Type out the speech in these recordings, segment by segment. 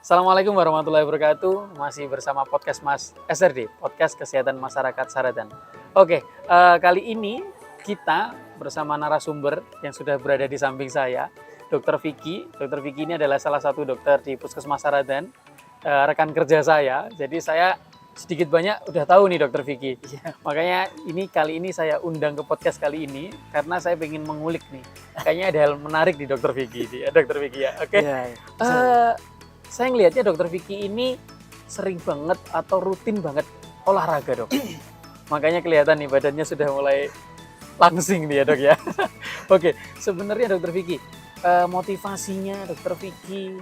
Assalamualaikum warahmatullahi wabarakatuh. Masih bersama podcast Mas SRD, Podcast Kesehatan Masyarakat Saradan. Oke, kali ini kita bersama narasumber yang sudah berada di samping saya, Dr. Vicky. Dr. Vicky ini adalah salah satu dokter di Puskesmas Saradan, rekan kerja saya. Jadi saya sedikit banyak udah tahu nih Dr. Vicky. Makanya kali ini saya undang ke podcast kali ini karena saya ingin mengulik nih. Kayaknya ada hal menarik di Dr. Vicky, Dr. Vicky ya. Oke. Saya ngelihatnya Dr. Vicky ini sering banget atau rutin banget olahraga, Dok. Makanya kelihatan nih badannya sudah mulai langsing nih ya, Dok ya. Oke, sebenarnya Dr. Vicky, motivasinya Dr. Vicky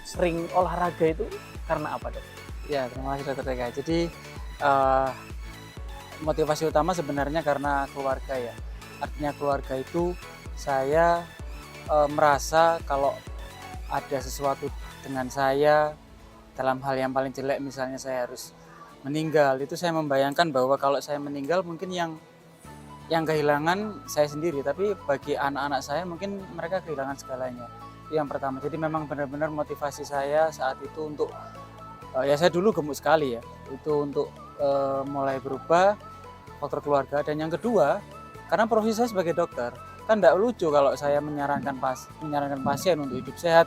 sering olahraga itu karena apa, Dok? Ya, terima kasih Dr. Eka. Jadi motivasi utama sebenarnya karena keluarga ya. Artinya keluarga itu saya merasa kalau ada sesuatu dengan saya dalam hal yang paling jelek, misalnya saya harus meninggal, itu saya membayangkan bahwa kalau saya meninggal mungkin yang kehilangan saya sendiri, tapi bagi anak-anak saya mungkin mereka kehilangan segalanya. Itu yang pertama. Jadi memang benar-benar motivasi saya saat itu untuk ya saya dulu gemuk sekali ya, itu untuk mulai berubah faktor keluarga. Dan yang kedua, karena profesi saya sebagai dokter, kan tidak lucu kalau saya menyarankan pasien untuk hidup sehat,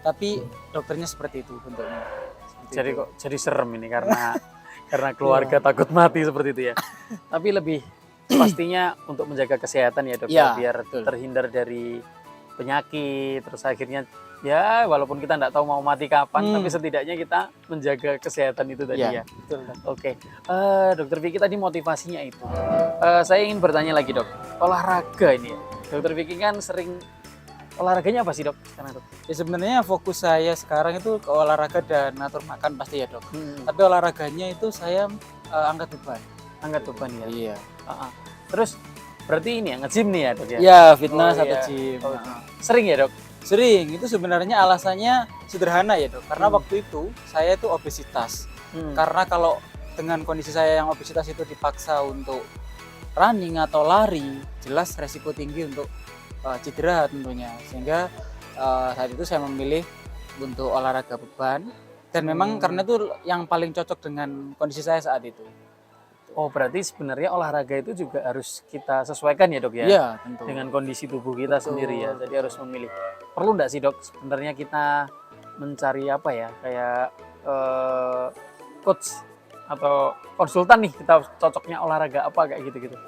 tapi dokternya seperti itu bentuknya. Kok jadi serem ini karena keluarga takut mati seperti itu ya. Tapi lebih pastinya untuk menjaga kesehatan ya, Dok, biar betul. Terhindar dari penyakit. Terus akhirnya ya walaupun kita tidak tahu mau mati kapan, tapi setidaknya kita menjaga kesehatan itu tadi ya. Betul. Oke, Dokter Vicky tadi motivasinya itu. Saya ingin bertanya lagi, Dok. Olahraga ini ya. Dokter Vicky kan sering olahraganya apa sih, Dok? Sekarang, Dok? Ya sebenarnya fokus saya sekarang itu ke olahraga dan atur makan pasti ya, Dok. Tapi olahraganya itu saya angkat beban. Angkat beban ya. Iya. Terus berarti ini ya nge-gym nih ya, Dok ya? Ya, fitness atau gym. Sering ya, Dok? Sering. Itu sebenarnya alasannya sederhana ya, Dok. Karena waktu itu saya itu obesitas. Karena kalau dengan kondisi saya yang obesitas itu dipaksa untuk running atau lari, jelas resiko tinggi untuk cedera tentunya. Sehingga saat itu saya memilih untuk olahraga beban, dan memang karena itu yang paling cocok dengan kondisi saya saat itu. Oh, berarti sebenarnya olahraga itu juga harus kita sesuaikan ya, Dok ya? Iya, tentu. Dengan kondisi tubuh kita sendiri ya. Jadi harus memilih. Perlu enggak sih, Dok, sebenarnya kita mencari apa ya, kayak coach atau konsultan nih, kita cocoknya olahraga apa kayak gitu-gitu?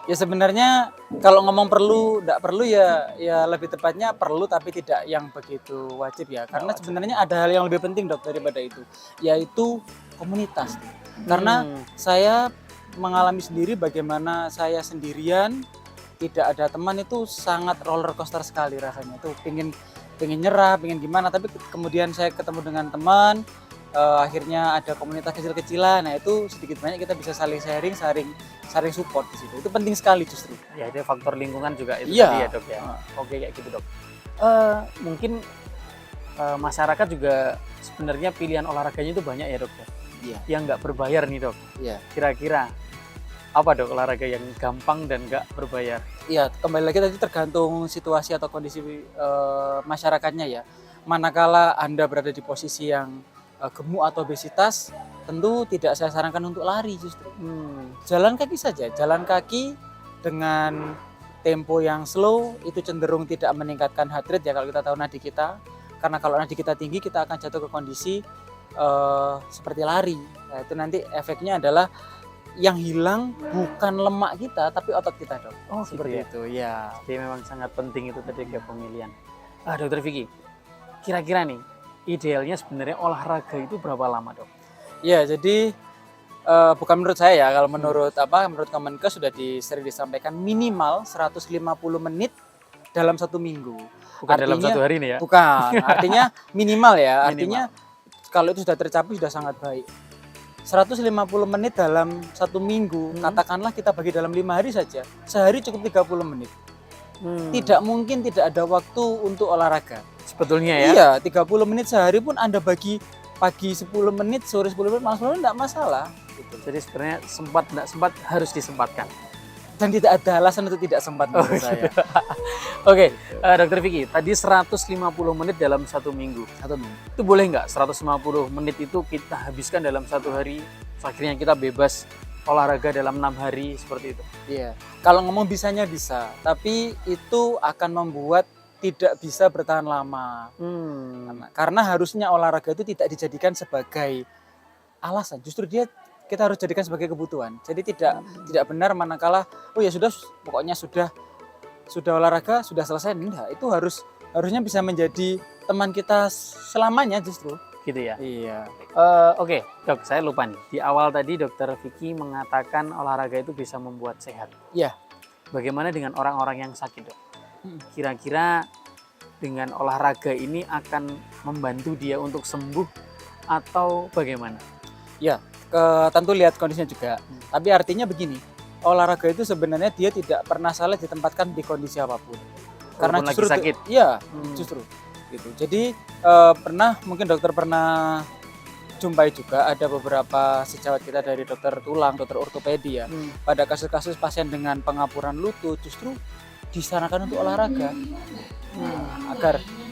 Ya sebenarnya kalau ngomong perlu, tidak perlu ya lebih tepatnya perlu, tapi tidak yang begitu wajib ya. Karena sebenarnya ada hal yang lebih penting, Dok, daripada itu, yaitu komunitas. Karena saya mengalami sendiri bagaimana saya sendirian, tidak ada teman, itu sangat roller coaster sekali rasanya. Itu pengen nyerah, pengen gimana, tapi kemudian saya ketemu dengan teman, akhirnya ada komunitas kecil-kecilan. Nah itu sedikit banyak kita bisa saling sharing, saling support di situ. Itu penting sekali justru. Ya, itu faktor lingkungan juga itu Iya. tadi ya, Dok ya. Oke, kayak gitu, Dok. Mungkin masyarakat juga sebenarnya pilihan olahraganya itu banyak ya, Dok ya. Iya. Yang nggak berbayar nih, Dok. Iya. Kira-kira apa, Dok, olahraga yang gampang dan nggak berbayar? Iya, kembali lagi tadi tergantung situasi atau kondisi masyarakatnya ya. Manakala Anda berada di posisi yang gemuk atau obesitas, tentu tidak saya sarankan untuk lari justru. Jalan kaki saja, jalan kaki dengan tempo yang slow itu cenderung tidak meningkatkan heart rate ya kalau kita tahu nadi kita. Karena kalau nadi kita tinggi kita akan jatuh ke kondisi seperti lari. Nah, itu nanti efeknya adalah yang hilang bukan lemak kita tapi otot kita, Dok. Oh, seperti itu ya. Jadi memang sangat penting itu tadi ke pemilihan. Dokter Vicky, kira-kira nih idealnya sebenarnya olahraga itu berapa lama, Dok? Ya, jadi bukan menurut saya ya, kalau menurut Kemenkes sudah sering disampaikan minimal 150 menit dalam 1 minggu. Bukan dalam 1 hari nih ya? Bukan, artinya minimal ya. Artinya kalau itu sudah tercapai sudah sangat baik. 150 menit dalam 1 minggu, katakanlah kita bagi dalam 5 hari saja, sehari cukup 30 menit. Tidak mungkin tidak ada waktu untuk olahraga. Sebetulnya ya? Iya, 30 menit sehari pun Anda bagi pagi 10 menit, sore 10 menit, malam 10 menit tidak masalah. Gitu. Jadi sebenarnya sempat tidak sempat harus disempatkan. dan tidak ada alasan untuk tidak sempat menurut saya. Oke, Dokter Vicky, tadi 150 menit dalam 1 minggu. 1 minggu. Itu boleh nggak 150 menit itu kita habiskan dalam 1 hari, akhirnya kita bebas olahraga dalam 6 hari seperti itu? Iya, kalau ngomong bisanya bisa, tapi itu akan membuat tidak bisa bertahan lama. Karena harusnya olahraga itu tidak dijadikan sebagai alasan, justru kita harus jadikan sebagai kebutuhan. Jadi tidak benar manakala oh ya sudah, pokoknya sudah olahraga sudah selesai. Enggak, itu harusnya bisa menjadi teman kita selamanya justru. Gitu ya? Iya. Oke, Dok, saya lupa nih. Di awal tadi Dokter Vicky mengatakan olahraga itu bisa membuat sehat. Iya. Bagaimana dengan orang-orang yang sakit, Dok? Kira-kira dengan olahraga ini akan membantu dia untuk sembuh atau bagaimana? Ya, tentu lihat kondisinya juga. Tapi artinya begini, olahraga itu sebenarnya dia tidak pernah salah ditempatkan di kondisi apapun. Karena Walaupun justru lagi sakit. Iya, justru gitu. Jadi mungkin dokter pernah jumpai juga ada beberapa sejawat kita dari dokter tulang, dokter ortopedi ya. Pada kasus-kasus pasien dengan pengapuran lutut justru disarankan untuk olahraga.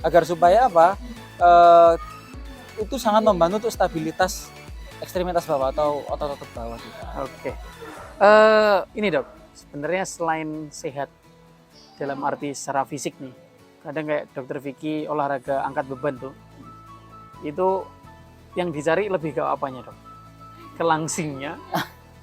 Agar supaya apa? Itu sangat membantu untuk stabilitas ekstremitas bawah atau otot-otot bawah juga. Oke. Ini Dok, sebenarnya selain sehat dalam arti secara fisik nih, kadang kayak Dokter Vicky olahraga angkat beban tuh, itu yang dicari lebih ke apanya, Dok? Ke langsingnya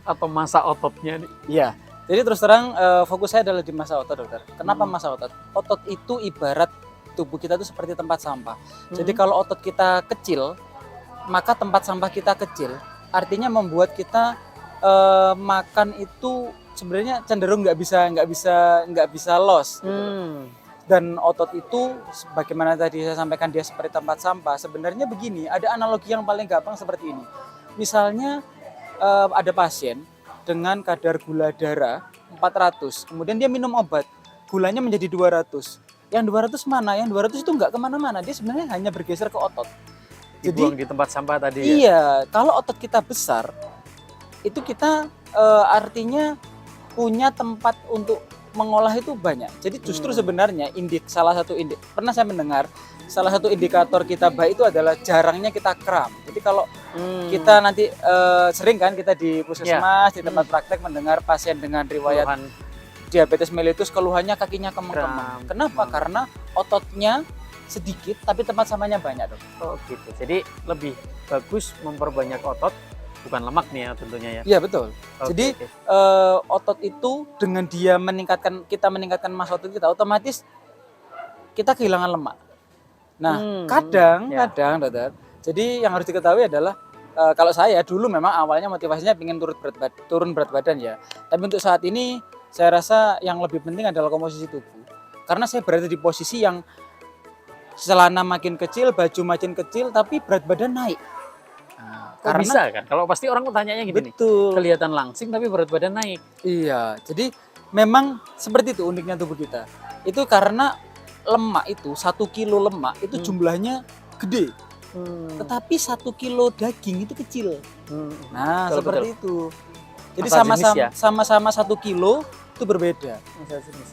atau massa ototnya nih? Iya. Jadi terus terang fokus saya adalah di massa otot, dokter. Kenapa massa otot? Otot itu ibarat tubuh kita itu seperti tempat sampah. Jadi kalau otot kita kecil, maka tempat sampah kita kecil, artinya membuat kita makan itu sebenarnya cenderung nggak bisa loss. Gitu. Dan otot itu, bagaimana tadi saya sampaikan dia seperti tempat sampah. Sebenarnya begini, ada analogi yang paling gampang seperti ini. Misalnya ada pasien dengan kadar gula darah 400, kemudian dia minum obat, gulanya menjadi 200. Yang 200 mana? Yang 200 itu nggak kemana-mana, dia sebenarnya hanya bergeser ke otot. Dibuang di tempat sampah tadi ya? Iya, kalau otot kita besar, itu kita artinya punya tempat untuk mengolah itu banyak. Jadi justru sebenarnya pernah saya mendengar salah satu indikator kita baik itu adalah jarangnya kita kram. Jadi kalau kita nanti sering kan kita di puskesmas, di tempat praktek mendengar pasien dengan riwayat diabetes mellitus keluhannya kakinya kemeng-kemeng. Kenapa? Karena ototnya sedikit tapi tempat sampahnya banyak, Dok. Oh gitu. Jadi lebih bagus memperbanyak otot, bukan lemak nih ya tentunya ya. Iya betul. Oke, Jadi otot itu dengan dia kita meningkatkan massa otot kita, otomatis kita kehilangan lemak. Nah kadang dokter. Jadi yang harus diketahui adalah kalau saya dulu memang awalnya motivasinya ingin turun berat badan ya. Tapi untuk saat ini saya rasa yang lebih penting adalah komposisi tubuh. Karena saya berada di posisi yang celana makin kecil, baju makin kecil, tapi berat badan naik. Karena bisa kan? Kalau pasti orang tanyanya gini betul. Nih, kelihatan langsing tapi berat badan naik. Iya, jadi memang seperti itu uniknya tubuh kita. Itu karena lemak itu, 1 kilo lemak itu jumlahnya gede. Tetapi 1 kilo daging itu kecil. Nah, seperti itu. Jadi sama-sama 1 kilo itu berbeda.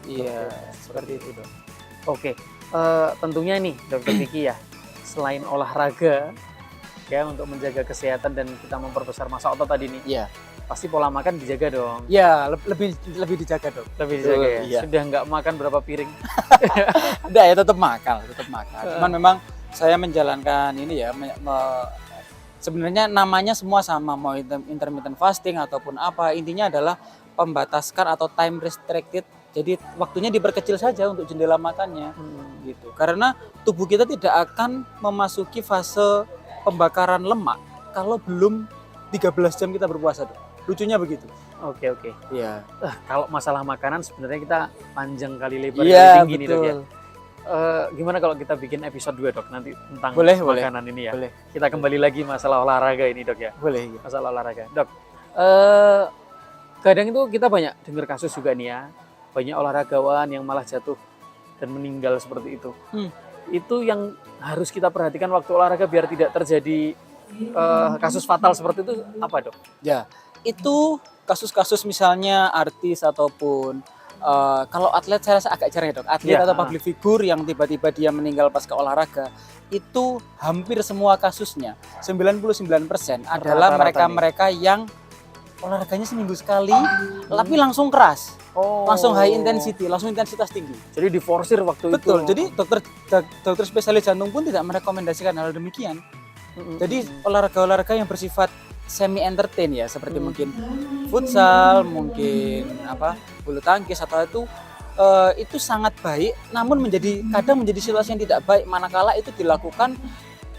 Iya, seperti itu, Dok. Oke. Tentunya nih Dokter Vicky ya, selain olahraga ya untuk menjaga kesehatan dan kita memperbesar massa otot tadi nih, iya, pasti pola makan dijaga dong. Iya, lebih dijaga, Dok. Lebih dijaga ya. Iya. Sudah nggak makan berapa piring? Enggak ya, tetap makan. Cuman memang saya menjalankan ini ya, sebenarnya namanya semua sama, mau intermittent fasting ataupun apa, intinya adalah pembataskan atau time restricted. Jadi waktunya diperkecil saja untuk jendela makannya, gitu. Karena tubuh kita tidak akan memasuki fase pembakaran lemak kalau belum 13 jam kita berpuasa, Dok. Lucunya begitu. Oke. Iya. Kalau masalah makanan sebenarnya kita panjang kali lebar Iya, kali tinggi nih, Dok ya. betul. Gimana kalau kita bikin episode 2, Dok, nanti tentang Boleh. makanan ini ya. Boleh. Kita kembali lagi masalah olahraga ini, Dok ya. Boleh. Iya. Masalah olahraga. Dok, kadang itu kita banyak dengar kasus juga nih ya. Banyak olahragawan yang malah jatuh dan meninggal seperti itu. Itu yang harus kita perhatikan waktu olahraga biar tidak terjadi kasus fatal seperti itu apa, Dok? Ya, itu kasus-kasus misalnya artis ataupun kalau atlet saya rasa agak jarang ya dok. Atlet Iya, atau public figure yang tiba-tiba dia meninggal pasca olahraga itu hampir semua kasusnya 99% adalah Rata-rata mereka-mereka yang olahraganya seminggu sekali tapi langsung keras, Oh. langsung high intensity, langsung intensitas tinggi. Jadi diforsir waktu itu. Betul. Jadi dokter spesialis jantung pun tidak merekomendasikan hal demikian. Jadi olahraga-olahraga yang bersifat semi entertain ya, seperti mungkin futsal, mungkin bulu tangkis atau itu sangat baik, namun kadang menjadi situasi yang tidak baik manakala itu dilakukan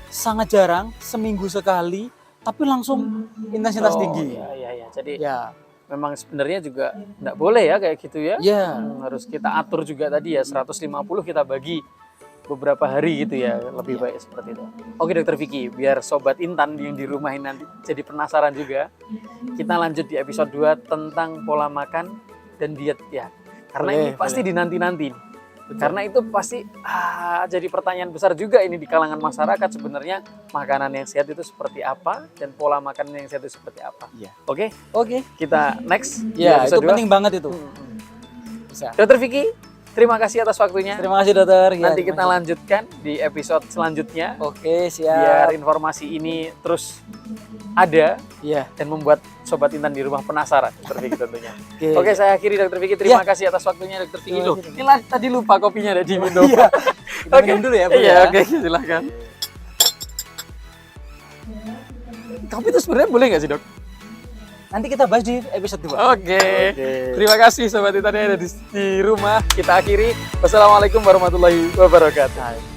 sangat jarang, seminggu sekali, tapi langsung intensitas tinggi. Iya. Jadi Ya, memang sebenarnya juga nggak boleh ya kayak gitu ya. ya, Harus kita atur juga tadi ya 150 kita bagi beberapa hari gitu ya, lebih baik seperti itu. Oke Dokter Vicky, biar Sobat Intan yang di rumah ini nanti jadi penasaran juga, kita lanjut di episode 2 tentang pola makan dan diet ya. Karena ini pasti dinanti-nanti. Karena itu pasti jadi pertanyaan besar juga ini di kalangan masyarakat sebenarnya, makanan yang sehat itu seperti apa dan pola makanan yang sehat itu seperti apa. Iya. Oke, oke. kita next di Ya, itu episode 2. penting banget itu. Bisa. Dokter Vicky, terima kasih atas waktunya. Terima kasih dokter. Ya, Nanti kita terima kasih. lanjutkan di episode selanjutnya. Oke, Biar siap. informasi ini terus ada Iya. dan membuat Sobat Intan di rumah penasaran, Dokter Vicky tentunya. Oke. Oke, saya akhiri Dokter Vicky. Terima Ya. kasih atas waktunya Dokter Vicky. Terima Loh, kasih, Dokter. inilah tadi lupa kopinya ada diminum. Iya. Kita Oke. minum dulu ya, Bu. Iya, ya. oke, silakan. Kopi itu sebenarnya boleh nggak sih, Dok? Nanti kita bahas di episode 2. Oke. Terima kasih Sobat Intan yang ada di rumah. Kita akhiri. Wassalamualaikum warahmatullahi wabarakatuh.